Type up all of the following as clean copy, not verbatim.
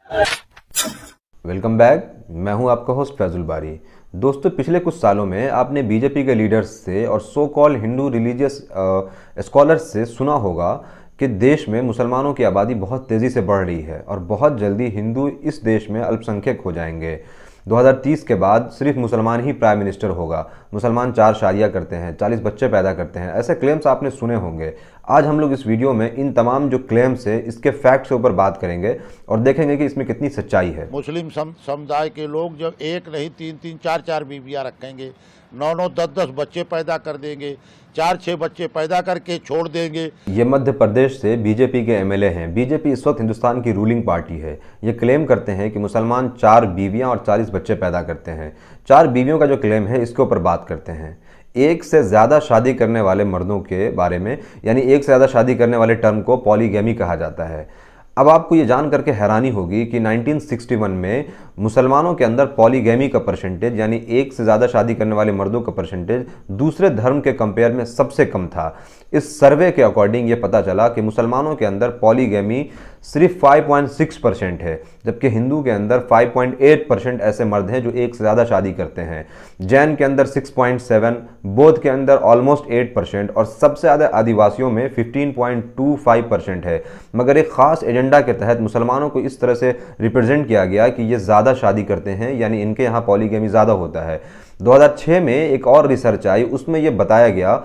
Welcome back. मैं हूं आपका होस्ट फैजुल बारी। दोस्तों, पिछले कुछ सालों में आपने बीजेपी के लीडर्स से और सो कॉल हिंदू रिलीजियस स्कॉलर्स से सुना होगा कि देश में मुसलमानों की आबादी बहुत तेज़ी से बढ़ रही है और बहुत जल्दी हिंदू इस देश में अल्पसंख्यक हो जाएंगे। 2030 के बाद सिर्फ मुसलमान ही प्राइम मिनिस्टर होगा। मुसलमान 4 शादियां करते हैं, 40 बच्चे पैदा करते हैं, ऐसे क्लेम्स आपने सुने होंगे। आज हम लोग इस वीडियो में इन तमाम जो क्लेम्स है इसके फैक्ट्स के ऊपर बात करेंगे और देखेंगे कि इसमें कितनी सच्चाई है। मुस्लिम समुदाय के लोग जब एक नहीं 3-3 4-4 बीवियां रखेंगे, 9-9 10-10 बच्चे पैदा कर देंगे, 4-6 बच्चे पैदा करके छोड़ देंगे। ये मध्य प्रदेश से बीजेपी के एमएलए हैं। बीजेपी इस वक्त हिंदुस्तान की रूलिंग पार्टी है। ये क्लेम करते हैं कि मुसलमान 4 बीवियां और 40 बच्चे पैदा करते हैं। 4 बीवियों का जो क्लेम है इसके ऊपर बात करते हैं। एक से ज़्यादा शादी करने वाले मर्दों के बारे में, यानी एक से ज़्यादा शादी करने वाले टर्म को पॉलीगैमी कहा जाता है। अब आपको ये जान करके हैरानी होगी कि 1961 में मुसलमानों के अंदर पॉलीगैमी का परसेंटेज, यानी एक से ज़्यादा शादी करने वाले मर्दों का परसेंटेज दूसरे धर्म के कंपेयर में सबसे कम था। इस सर्वे के अकॉर्डिंग ये पता चला कि मुसलमानों के अंदर पॉलीगैमी सिर्फ 5.6% है, जबकि हिंदू के अंदर 5.8% ऐसे मर्द हैं जो एक से ज़्यादा शादी करते हैं। जैन के अंदर 6.7%, बौद्ध के अंदर ऑलमोस्ट 8% और सबसे ज़्यादा आदिवासियों में 15.25% है। मगर एक ख़ास एजेंडा के तहत मुसलमानों को इस तरह से रिप्रेजेंट किया गया कि ये ज़्यादा शादी करते हैं, यानी इनके यहाँ पॉलीगैमी ज़्यादा होता है। 2006 में एक और रिसर्च आई, उसमें यह बताया गया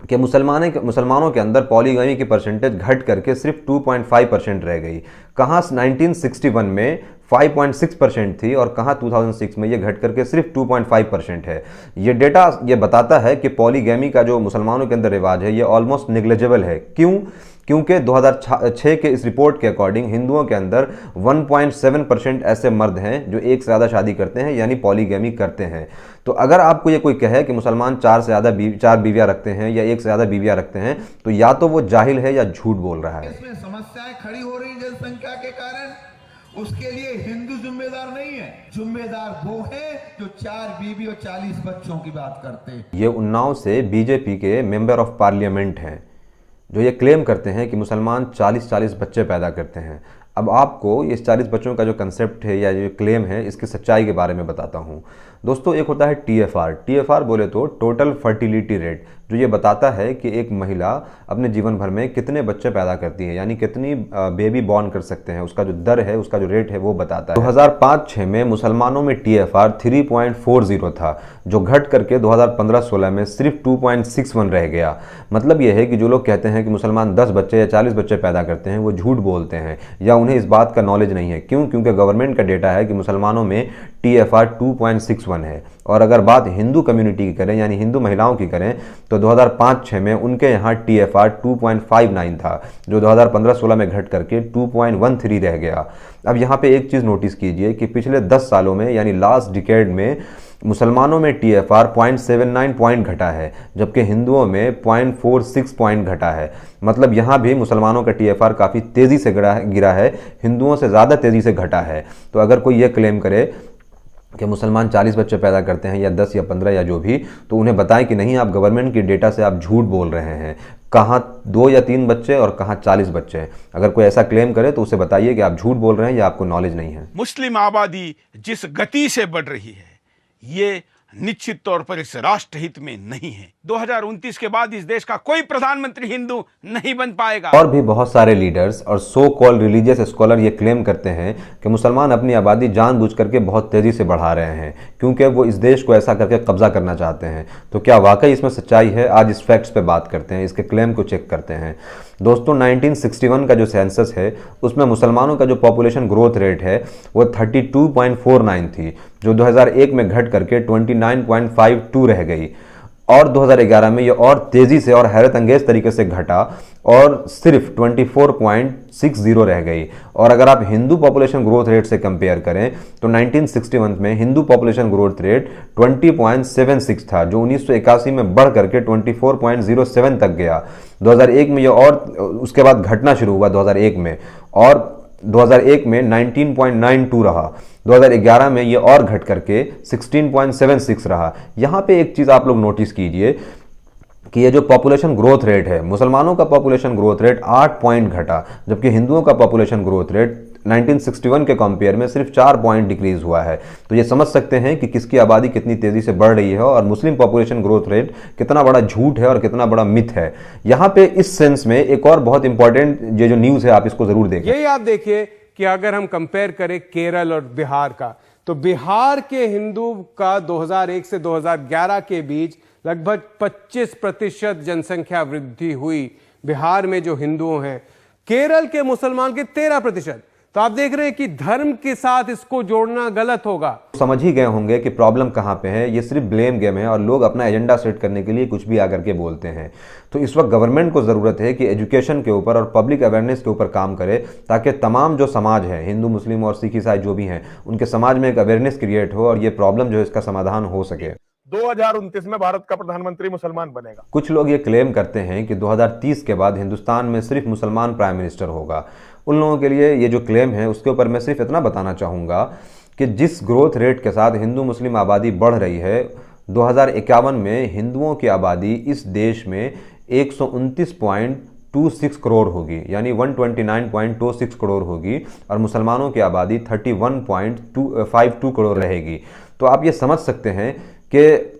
कि मुसलमानों के अंदर पॉलीगैमी की परसेंटेज घट करके सिर्फ 2.5% रह गई। कहाँ 1961 में 5.6% थी और कहाँ 2006 में ये घट करके सिर्फ 2.5% है। ये डेटा ये बताता है कि पॉलीगैमी का जो मुसलमानों के अंदर रिवाज है ये ऑलमोस्ट नेग्लिजिबल है। क्यों? क्योंकि 2006 के इस रिपोर्ट के अकॉर्डिंग हिंदुओं के अंदर 1.7% ऐसे मर्द हैं जो एक से ज़्यादा शादी करते हैं, यानी पॉलीगैमी करते हैं। तो अगर आपको ये कोई कहे कि मुसलमान 4 बीवियां रखते हैं या एक से ज़्यादा बीवियां रखते हैं, तो या तो वो जाहिल है या झूठ बोल रहा है। इसमें समस्याएं खड़ी हो रही जनसंख्या के कारण, उसके लिए हिंदू जिम्मेदार नहीं है। जिम्मेदार वो है जो 4 बीवी और 40 बच्चों की बात करते हैं। ये उन्नाव से बीजेपी के मेंबर ऑफ पार्लियामेंट हैं जो ये क्लेम करते हैं कि मुसलमान 40 बच्चे पैदा करते हैं। अब आपको इस 40 बच्चों का जो कंसेप्ट है या जो क्लेम है इसकी सच्चाई के बारे में बताता हूँ। दोस्तों, एक होता है टीएफआर बोले तो टोटल फर्टिलिटी रेट, जो ये बताता है कि एक महिला अपने जीवन भर में कितने बच्चे पैदा करती है, यानी कितनी बेबी बॉर्न कर सकते हैं, उसका जो दर है, उसका जो रेट है वो बताता है। 2005-06 में मुसलमानों में टीएफआर 3.40 था, जो घट करके 2015-16 में सिर्फ 2.61 रह गया। मतलब ये है कि जो लोग कहते हैं कि मुसलमान 10 बच्चे या 40 बच्चे पैदा करते हैं वो झूठ बोलते हैं या उन्हें इस बात का नॉलेज नहीं है। क्यों? क्योंकि गवर्नमेंट का डेटा है कि मुसलमानों में टीएफआर 2.61 है। और अगर बात हिंदू कम्युनिटी की करें, यानी हिंदू महिलाओं की करें, तो 2005-06 में उनके यहाँ टीएफआर 2.59 था, जो 2015-16 में घट करके 2.13 रह गया। अब यहाँ पे एक चीज़ नोटिस कीजिए कि पिछले 10 सालों में, यानी लास्ट डिकेड में, मुसलमानों में टीएफआर 0.79 पॉइंट घटा है, जबकि हिंदुओं में 0.46 पॉइंट घटा है। मतलब यहाँ भी मुसलमानों का टीएफआर काफ़ी तेज़ी से गिरा है, हिंदुओं से ज़्यादा तेज़ी से घटा है। तो अगर कोई ये क्लेम करे कि मुसलमान 40 बच्चे पैदा करते हैं या 10 या 15 या जो भी, तो उन्हें बताएं कि नहीं, आप गवर्नमेंट की डेटा से आप झूठ बोल रहे हैं। कहाँ 2 या 3 बच्चे और कहाँ 40 बच्चे हैं। अगर कोई ऐसा क्लेम करे तो उसे बताइए कि आप झूठ बोल रहे हैं या आपको नॉलेज नहीं है। मुस्लिम आबादी जिस गति से बढ़ रही है ये निश्चित तौर पर इस राष्ट्र हित में नहीं है। 2029 के बाद इस देश का कोई प्रधानमंत्री हिंदू नहीं बन पाएगा। और भी बहुत सारे लीडर्स और सो कॉल रिलीजियस स्कॉलर ये क्लेम करते हैं कि मुसलमान अपनी आबादी जानबूझ करके बहुत तेजी से बढ़ा रहे हैं, क्योंकि वो इस देश को ऐसा करके कब्जा करना चाहते हैं। तो क्या वाकई इसमें सच्चाई है? आज इस फैक्ट्स पे बात करते हैं, इसके क्लेम को चेक करते हैं। दोस्तों, 1961 का जो सेंसस है उसमें मुसलमानों का जो पॉपुलेशन ग्रोथ रेट है वो 32.49 थी, जो 2001 में घट करके 29.52 रह गई। और 2011 में ये और तेज़ी से और हैरत अंगेज तरीके से घटा और सिर्फ 24.60 रह गई। और अगर आप हिंदू पॉपुलेशन ग्रोथ रेट से कंपेयर करें तो 1961 में हिंदू पॉपुलेशन ग्रोथ रेट 20.76 था, जो 1981 में बढ़ करके 24.07 तक गया। 2001 में ये और उसके बाद घटना शुरू हुआ 2001 में, और 2001 में 19.92 रहा। 2011 में ये और घट करके 16.76 रहा। यहाँ पे एक चीज़ आप लोग नोटिस कीजिए कि ये जो पॉपुलेशन ग्रोथ रेट है, मुसलमानों का पॉपुलेशन ग्रोथ रेट 8 पॉइंट घटा, जबकि हिंदुओं का पॉपुलेशन ग्रोथ रेट 1961 के कंपेयर में सिर्फ 4 पॉइंट डिक्रीज हुआ है। तो ये समझ सकते हैं कि किसकी आबादी कितनी तेजी से बढ़ रही है और मुस्लिम पॉपुलेशन ग्रोथ रेट कितना बड़ा झूठ है और कितना बड़ा मिथ है। यहाँ पे इस सेंस में एक और बहुत इंपॉर्टेंट ये जो न्यूज है, आप इसको जरूर देखें। यही आप देखिए कि अगर हम कंपेयर करें केरल और बिहार का, तो बिहार के हिंदू का 2001 से 2011 के बीच लगभग 25% जनसंख्या वृद्धि हुई बिहार में जो हिंदुओं हैं। केरल के मुसलमान के 13%। तो आप देख रहे हैं कि धर्म के साथ इसको जोड़ना गलत होगा। समझ ही गए होंगे कि प्रॉब्लम कहां पे है। ये सिर्फ ब्लेम गेम है और लोग अपना एजेंडा सेट करने के लिए कुछ भी आकर के बोलते हैं। तो इस वक्त गवर्नमेंट को जरूरत है कि एजुकेशन के ऊपर और पब्लिक अवेयरनेस के ऊपर काम करे, ताकि तमाम जो समाज है, हिंदू मुस्लिम और सिख ईसाई जो भी हैं, उनके समाज में एक अवेयरनेस क्रिएट हो और ये प्रॉब्लम जो है इसका समाधान हो सके। 2029 में भारत का प्रधानमंत्री मुसलमान बनेगा। कुछ लोग ये क्लेम करते हैं कि 2030 के बाद हिंदुस्तान में सिर्फ मुसलमान प्राइम मिनिस्टर होगा। उन लोगों के लिए ये जो क्लेम है उसके ऊपर मैं सिर्फ इतना बताना चाहूँगा कि जिस ग्रोथ रेट के साथ हिंदू मुस्लिम आबादी बढ़ रही है, 2051 में हिंदुओं की आबादी इस देश में 129.26 करोड़ होगी, यानी 129.26 करोड़ होगी, और मुसलमानों की आबादी 31.52 करोड़ रहेगी। तो आप ये समझ सकते हैं कि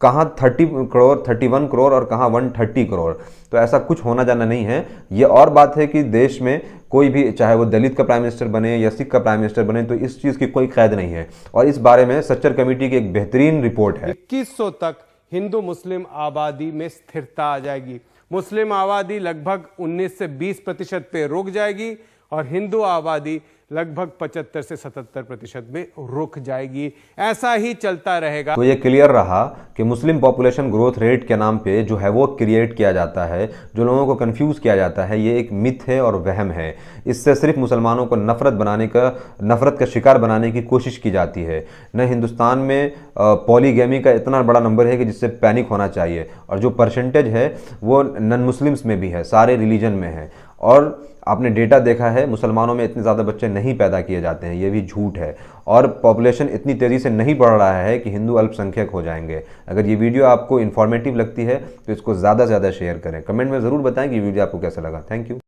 कहाँ 30 करोड़, 31 करोड़ और कहाँ 130 करोड़। तो ऐसा कुछ होना जाना नहीं है। ये और बात है कि देश में कोई भी, चाहे वो दलित का प्राइम मिनिस्टर बने या सिख का प्राइम मिनिस्टर बने, तो इस चीज़ की कोई कैद नहीं है। और इस बारे में सच्चर कमेटी की एक बेहतरीन रिपोर्ट है। 2100 तक हिंदू मुस्लिम आबादी में स्थिरता आ जाएगी। मुस्लिम आबादी लगभग 19 से 20% पे रुक जाएगी और हिंदू आबादी लगभग 75 से 77% में रुक जाएगी। ऐसा ही चलता रहेगा। तो ये क्लियर रहा कि मुस्लिम पॉपुलेशन ग्रोथ रेट के नाम पे जो है वो क्रिएट किया जाता है, जो लोगों को कंफ्यूज किया जाता है, ये एक मिथ है और वहम है। इससे सिर्फ मुसलमानों को नफरत का शिकार बनाने की कोशिश की जाती है। न हिंदुस्तान में पॉलीगैमी का इतना बड़ा नंबर है कि जिससे पैनिक होना चाहिए, और जो परसेंटेज है वो नॉन मुस्लिम्स में भी है, सारे रिलीजन में है। और आपने डेटा देखा है, मुसलमानों में इतने ज़्यादा बच्चे नहीं पैदा किए जाते हैं, ये भी झूठ है। और पॉपुलेशन इतनी तेज़ी से नहीं बढ़ रहा है कि हिंदू अल्पसंख्यक हो जाएंगे। अगर ये वीडियो आपको इन्फॉर्मेटिव लगती है तो इसको ज़्यादा से ज़्यादा शेयर करें। कमेंट में ज़रूर बताएं कि ये वीडियो आपको कैसा लगा। Thank you.